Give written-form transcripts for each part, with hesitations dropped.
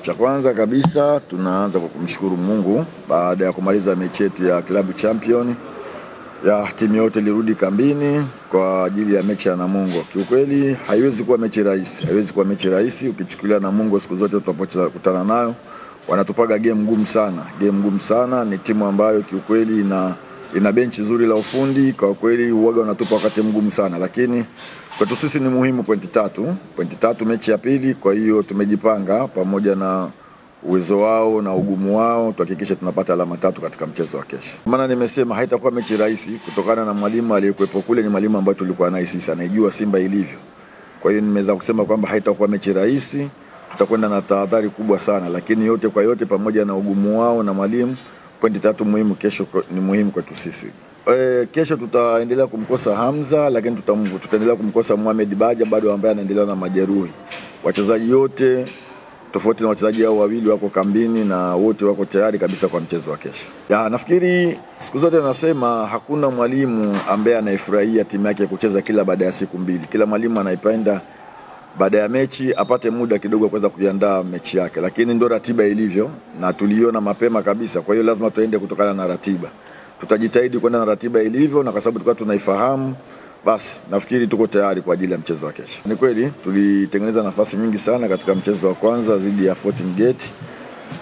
Cha kwanza kabisa tunaanza kwa kumshukuru Mungu baada ya kumaliza mechi yetu ya Club Champion. Timu yote ilirudi kambini kwa ajili ya mechi ya Namungo. Kiukweli haiwezi kuwa mechi rahisi, ukichukulia Namungo siku zote tunapokutana nayo wanatupaga game ngumu sana. Ni timu ambayo kiukweli ina benchi zuri la ufundi, kwa kweli huaga wanatupa wakati mgumu sana, lakini kwetu sisi ni muhimu pointi tatu mechi ya pili. Kwa hiyo tumejipanga pamoja na uwezo wao na ugumu wao tuhakikishe tunapata alama 3 katika mchezo wa kesho. Maana nimesema haitakuwa mechi rahisi kutokana na mwalimu aliyekuepo kule, ni mwalimu ambaye tulikuwa naye sisi, anaijua Simba ilivyo. Kwa hiyo nimeweza kusema kwamba haitakuwa mechi rahisi, tutakwenda na tahadhari kubwa sana, lakini yote kwa yote pamoja na ugumu wao na mwalimu, pointi 3 muhimu kesho ni muhimu kwetu sisi. Kesho tutaendelea kumkosa Hamza, lakini tutaendelea kumkosa Mohamed Baja bado ambaye anaendelea na majeruhi. Wachezaji wote tofauti na wachezaji hao wawili wako kambini na wote wako tayari kabisa kwa mchezo wa kesho. Nafikiri siku zote nasema hakuna mwalimu ambaye anaifurahia timu yake kucheza kila baada ya siku mbili. Kila mwalimu anaipenda baada ya mechi apate muda kidogo kuweza kujiandaa mechi yake, lakini ndio ratiba ilivyo na tuliona mapema kabisa. Kwa hiyo lazima tuende kutokana na ratiba. Tutajitahidi kwenda na ratiba ilivyo, na kwa sababu tulikuwa tunaifahamu, basi nafikiri tuko tayari kwa ajili ya mchezo wa kesho. Ni kweli tulitengeneza nafasi nyingi sana katika mchezo wa kwanza dhidi ya Fountain Gate,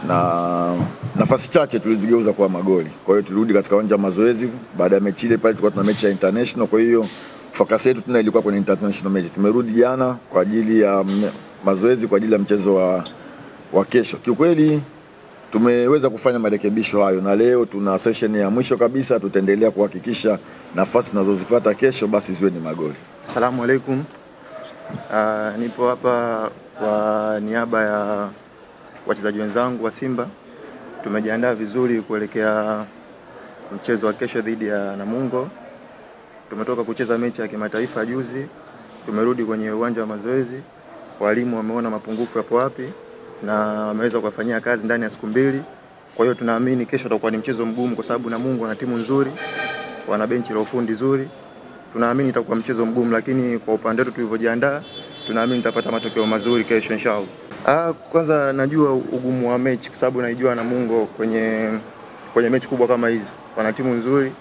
na nafasi chache tulizigeuza kwa magoli. Kwa hiyo tulirudi katika uwanja wa mazoezi baada ya mechi ile, pale tulikuwa tuna mechi ya international. Kwa hiyo focus yetu tena ilikuwa kwenye international match. Tumerudi jana kwa ajili ya mazoezi kwa ajili ya mchezo wa kesho. Kiukweli tumeweza kufanya marekebisho hayo, na leo tuna session ya mwisho kabisa. Tutaendelea kuhakikisha nafasi tunazozipata kesho basi ziwe ni magoli. Asalamu alaykum. Nipo hapa kwa niaba ya wachezaji wenzangu wa Simba. Tumejiandaa vizuri kuelekea mchezo wa kesho dhidi ya Namungo. Tumetoka kucheza mechi ya kimataifa juzi. Tumerudi kwenye uwanja wa mazoezi. Walimu wameona mapungufu yapo wapi na wameweza kufanyia kazi ndani ya siku 2. Kwa hiyo tunaamini kesho utakuwa ni mchezo mgumu kwa sababu Namungo wana timu nzuri, wana benchi la ufundi zuri. Tunaamini itakuwa mchezo mgumu, lakini kwa upande wetu tulivyojiandaa tunaamini tutapata matokeo mazuri kesho inshallah. Kwanza najua ugumu wa mechi kwa sababu naijua Namungo kwenye mechi kubwa kama hizi. Wana timu nzuri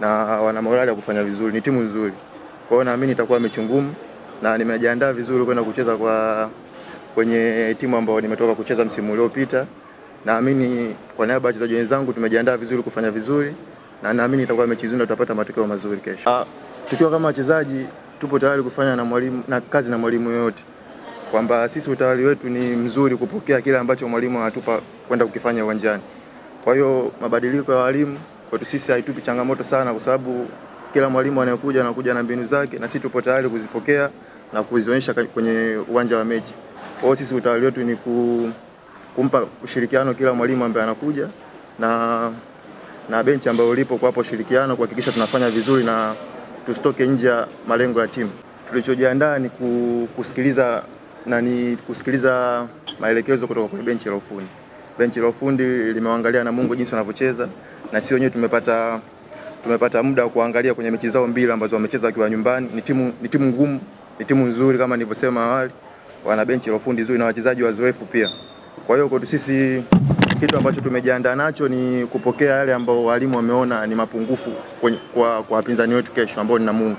na wana morali ya kufanya vizuri, ni timu nzuri. Kwa hiyo naamini itakuwa mechi ngumu na nimejiandaa vizuri kwenda kucheza kwenye timu ambayo nimetoka kucheza msimu uliopita. Naamini kwa niaba ya wachezaji wenzangu tumejiandaa vizuri kufanya vizuri, na naamini itakuwa mechi nzuri, tutapata matokeo mazuri kesho. Tukiwa kama wachezaji tupo tayari kufanya na kazi na mwalimu yote, kwamba sisi utayari wetu ni mzuri kupokea kile ambacho mwalimu anatupa kwenda kukifanya uwanjani. Kwa hiyo mabadiliko ya walimu kwetu sisi haitupi changamoto sana, kwa sababu kila mwalimu anakuja na mbinu zake, na sisi tupo tayari kuzipokea na kuzionyesha kwenye uwanja wa mechi. Kwa hiyo sisi utayari wetu ni kumpa ushirikiano kila mwalimu ambaye anakuja na benchi ambayo ulipo kwa hapo ushirikiano kuhakikisha tunafanya vizuri na tusitoke nje ya malengo ya timu. Tulichojiandaa ni kusikiliza maelekezo kutoka kwa benchi la ufundi. Benchi la ufundi limeangalia Namungo jinsi wanavyocheza, na sisi wenyewe tumepata muda wa kuangalia kwenye mechi zao 2 ambazo wamecheza wakiwa nyumbani. Ni timu ngumu, ni timu nzuri kama nilivyosema awali. Wana benchi la ufundi nzuri na wachezaji wazoefu pia. Kwa hiyo kwetu sisi kitu ambacho tumejiandaa nacho ni kupokea yale ambao walimu wameona ni mapungufu kwa wapinzani wetu kesho ambao ni Namungo.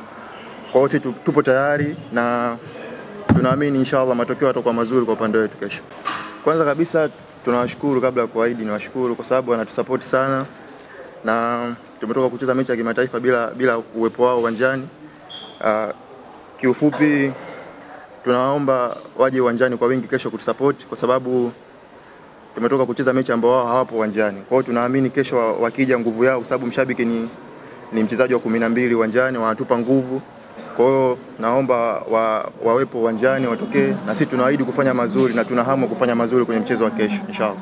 Kwa hiyo sisi tupo tayari na tunaamini inshallah matokeo yatakuwa mazuri kwa upande wetu kesho. Kwanza kabisa tunawashukuru, kabla ya kuahidi niwashukuru kwa sababu wanatusupport sana, na tumetoka kucheza mechi ya kimataifa bila uwepo wao uwanjani. Kiufupi tunaomba waje uwanjani kwa wingi kesho kutusupport, kwa sababu tumetoka kucheza mechi ambao wao hawapo uwanjani. Kwa hiyo tunaamini kesho wakija nguvu yao, kwa sababu mshabiki ni mchezaji wa 12 uwanjani, wanatupa nguvu. Kwa hiyo naomba wawepo uwanjani, watokee, na sisi tunaahidi kufanya mazuri na tuna hamu kufanya mazuri kwenye mchezo wa kesho inshallah.